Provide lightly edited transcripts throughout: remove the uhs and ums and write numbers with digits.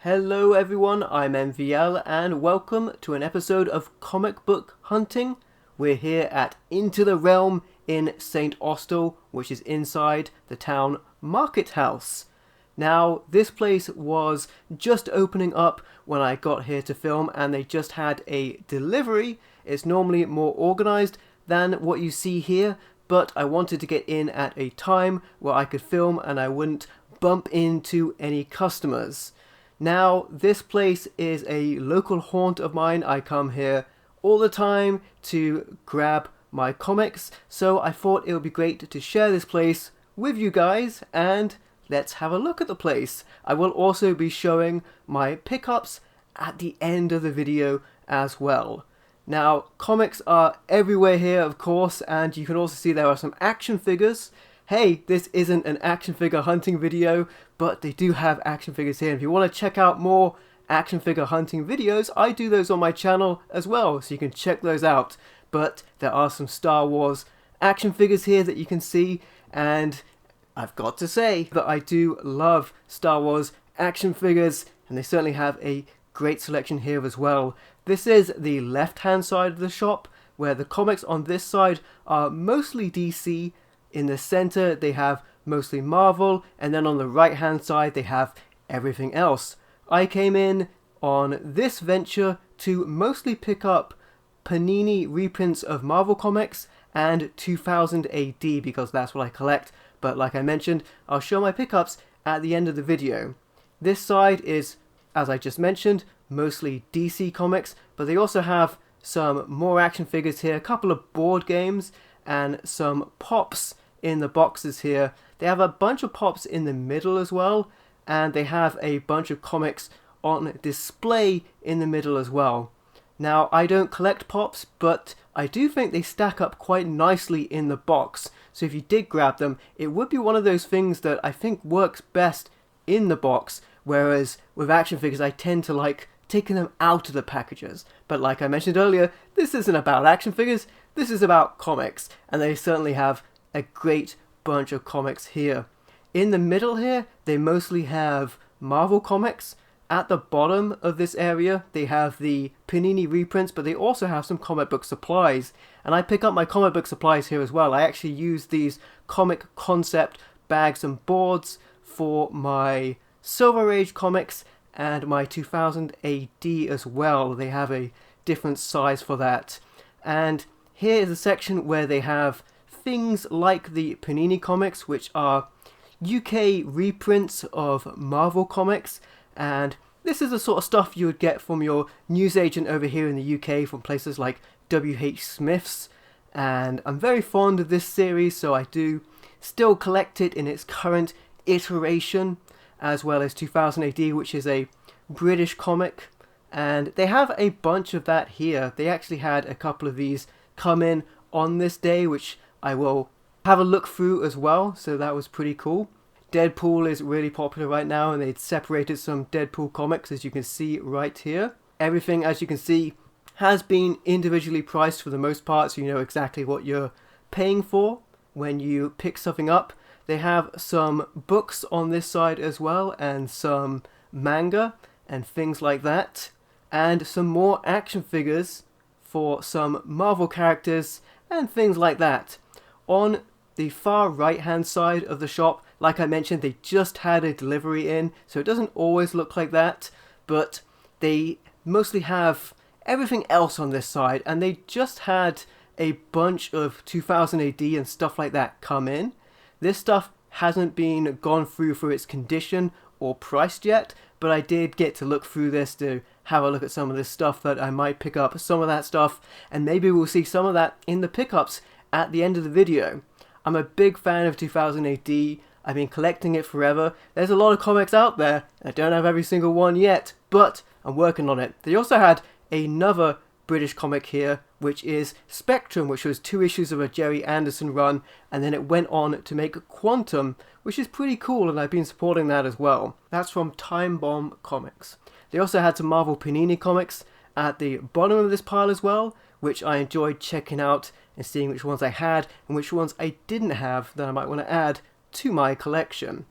Hello everyone, I'm MVL and welcome to an episode of Comic Book Hunting. We're here at Into the Realm in St. Austell, which is inside the town market house. Now, this place was just opening up when I got here to film and they just had a delivery. It's normally more organized than what you see here, but I wanted to get in at a time where I could film and I wouldn't bump into any customers. Now, this place is a local haunt of mine. I come here all the time to grab my comics, so I thought it would be great to share this place with you guys, and let's have a look at the place. I will also be showing my pickups at the end of the video as well. Now, comics are everywhere here, of course, and you can also see there are some action figures. Hey, this isn't an action figure hunting video, but they do have action figures here. If you want to check out more action figure hunting videos, I do those on my channel as well, so you can check those out. But there are some Star Wars action figures here that you can see, and I've got to say that I do love Star Wars action figures, and they certainly have a great selection here as well. This is the left-hand side of the shop, where the comics on this side are mostly DC. In the center, they have mostly Marvel, and then on the right-hand side, they have everything else. I came in on this venture to mostly pick up Panini reprints of Marvel comics and 2000 AD because that's what I collect, but like I mentioned, I'll show my pickups at the end of the video. This side is, as I just mentioned, mostly DC comics, but they also have some more action figures here, a couple of board games, and some pops in the boxes here. They have a bunch of pops in the middle as well, and they have a bunch of comics on display in the middle as well. Now, I don't collect pops, but I do think they stack up quite nicely in the box, so if you did grab them, it would be one of those things that I think works best in the box, whereas with action figures I tend to like taking them out of the packages. But like I mentioned earlier, this isn't about action figures, this is about comics, and they certainly have a great bunch of comics here. In the middle here, they mostly have Marvel comics. At the bottom of this area, they have the Panini reprints, but they also have some comic book supplies. And I pick up my comic book supplies here as well. I actually use these comic concept bags and boards for my Silver Age comics and my 2000 AD as well. They have a different size for that. And here is a section where they have things like the Panini comics, which are UK reprints of Marvel comics, and this is the sort of stuff you would get from your newsagent over here in the UK from places like WH Smith's, and I'm very fond of this series, so I do still collect it in its current iteration, as well as 2000 AD, which is a British comic, and they have a bunch of that here. They actually had a couple of these come in on this day, which I will have a look through as well, so that was pretty cool. Deadpool is really popular right now, and they'd separated some Deadpool comics, as you can see right here. Everything, as you can see, has been individually priced for the most part, so you know exactly what you're paying for when you pick something up. They have some books on this side as well, and some manga and things like that, and some more action figures for some Marvel characters and things like that. On the far right hand side of the shop, like I mentioned, they just had a delivery in, so it doesn't always look like that, but they mostly have everything else on this side, and they just had a bunch of 2000 AD and stuff like that come in. This stuff hasn't been gone through for its condition or priced yet, but I did get to look through this to have a look at some of this stuff that I might pick up, some of that stuff, and maybe we'll see some of that in the pickups at the end of the video. I'm a big fan of 2000 AD, I've been collecting it forever. There's a lot of comics out there, I don't have every single one yet, but I'm working on it. They also had another British comic here, which is Spectrum, which was 2 issues of a Jerry Anderson run, and then it went on to make Quantum, which is pretty cool, and I've been supporting that as well. That's from Time Bomb Comics. They also had some Marvel Panini comics at the bottom of this pile as well, which I enjoyed checking out and seeing which ones I had and which ones I didn't have that I might want to add to my collection.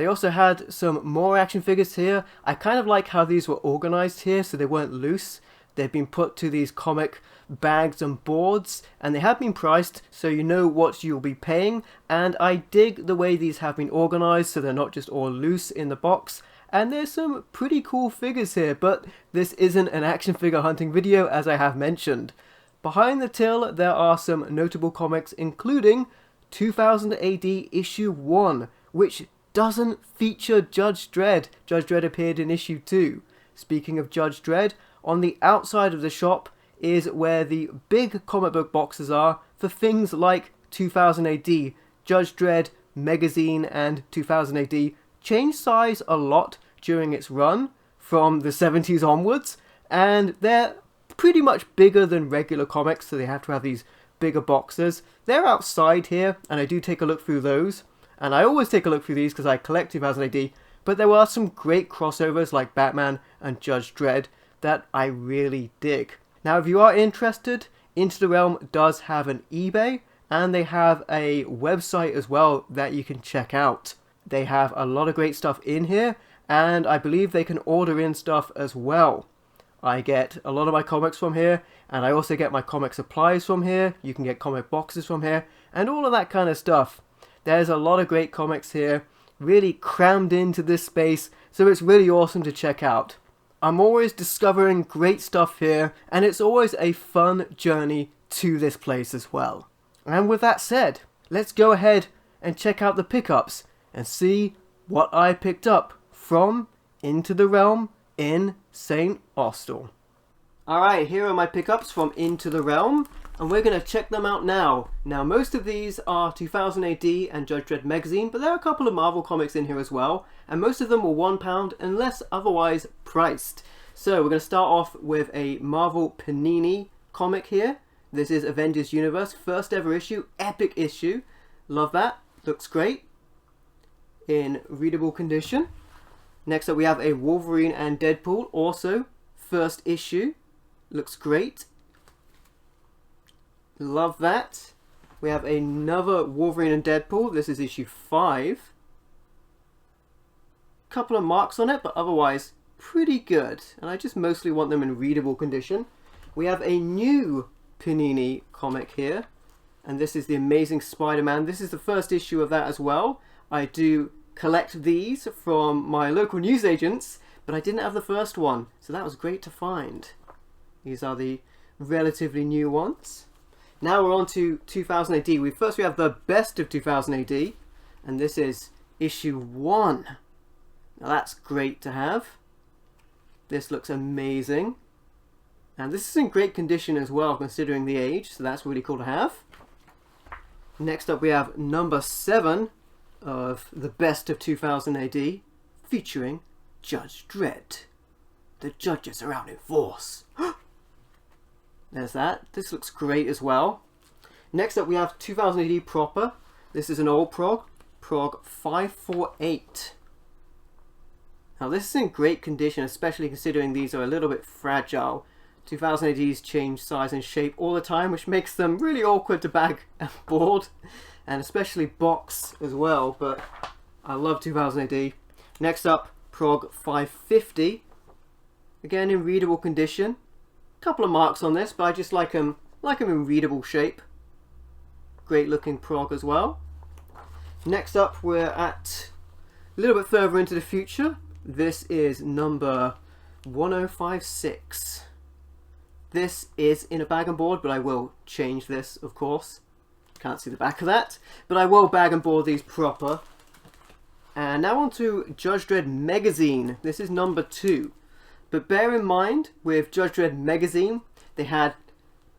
They also had some more action figures here. I kind of like how these were organized here so they weren't loose. They've been put to these comic bags and boards, and they have been priced so you know what you'll be paying. And I dig the way these have been organized so they're not just all loose in the box. And there's some pretty cool figures here, but this isn't an action figure hunting video, as I have mentioned. Behind the till there are some notable comics, including 2000 AD issue 1, which doesn't feature Judge Dredd. Judge Dredd appeared in issue 2. Speaking of Judge Dredd, on the outside of the shop is where the big comic book boxes are for things like 2000 AD. Judge Dredd, Magazine, and 2000 AD changed size a lot during its run from the 70s onwards, and they're pretty much bigger than regular comics, so they have to have these bigger boxes. They're outside here, and I do take a look through those, and I always take a look through these because I collect 2000 AD, but there are some great crossovers like Batman and Judge Dredd that I really dig. Now, if you are interested, Into the Realm does have an eBay, and they have a website as well that you can check out. They have a lot of great stuff in here, and I believe they can order in stuff as well. I get a lot of my comics from here, and I also get my comic supplies from here. You can get comic boxes from here, and all of that kind of stuff. There's a lot of great comics here, really crammed into this space, so it's really awesome to check out. I'm always discovering great stuff here, and it's always a fun journey to this place as well. And with that said, let's go ahead and check out the pickups and see what I picked up from Into the Realm in St. Austell. Alright, here are my pickups from Into the Realm, and we're going to check them out now. Now, most of these are 2000 AD and Judge Dredd Magazine, but there are a couple of Marvel comics in here as well, and most of them were £1 unless otherwise priced. So we're going to start off with a Marvel Panini comic here. This is Avengers Universe, first ever issue, epic issue. Love that, looks great in readable condition. Next up we have a Wolverine and Deadpool, also first issue, looks great. Love that. We have another Wolverine and Deadpool, this is issue 5. Couple of marks on it, but otherwise pretty good, and I just mostly want them in readable condition. We have a new Panini comic here, and this is the Amazing Spider-Man. This is the first issue of that as well. I do collect these from my local newsagents, but I didn't have the first one, so that was great to find. These are the relatively new ones. Now we're on to 2000 AD. We have the best of 2000 AD, and this is issue 1. Now that's great to have. This looks amazing, and this is in great condition as well considering the age, so that's really cool to have. Next up we have number 7 of the best of 2000 AD, featuring Judge Dredd. The judges are out in force. There's that. This looks great as well. Next up we have 2000 AD proper. This is an old prog 548. Now this is in great condition, especially considering these are a little bit fragile. 2000 ADs change size and shape all the time, which makes them really awkward to bag and board, and especially box as well, but I love 2000 AD. Next up, Prog 550. Again in readable condition. Couple of marks on this, but I just like them in readable shape. Great looking prog as well. Next up we're at a little bit further into the future. This is number 1056. This is in a bag and board, but I will change this, of course. Can't see the back of that, but I will bag and board these proper. And now on to Judge Dredd Magazine. This is number 2. But bear in mind, with Judge Dredd Magazine, they had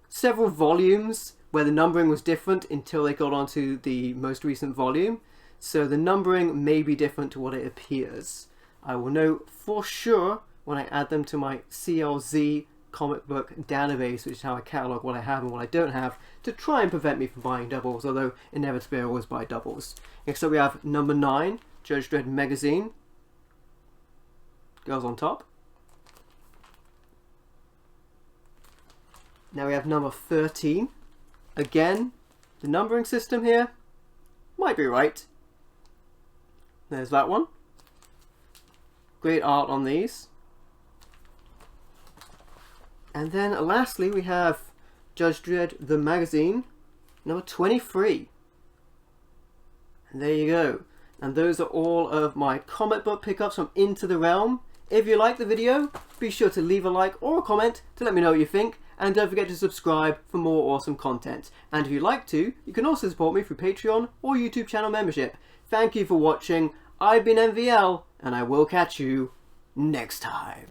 several volumes where the numbering was different until they got onto the most recent volume. So the numbering may be different to what it appears. I will know for sure when I add them to my CLZ comic book database, which is how I catalogue what I have and what I don't have, to try and prevent me from buying doubles, although inevitably I always buy doubles. Next up we have number 9, Judge Dredd Magazine. Goes on top. Now we have number 13. Again, the numbering system here might be right. There's that one. Great art on these. And then lastly we have Judge Dredd the magazine, number 23. And there you go. And those are all of my comic book pickups from Into the Realm. If you like the video, be sure to leave a like or a comment to let me know what you think. And don't forget to subscribe for more awesome content. And if you'd like to, you can also support me through Patreon or YouTube channel membership. Thank you for watching. I've been MVL, and I will catch you next time.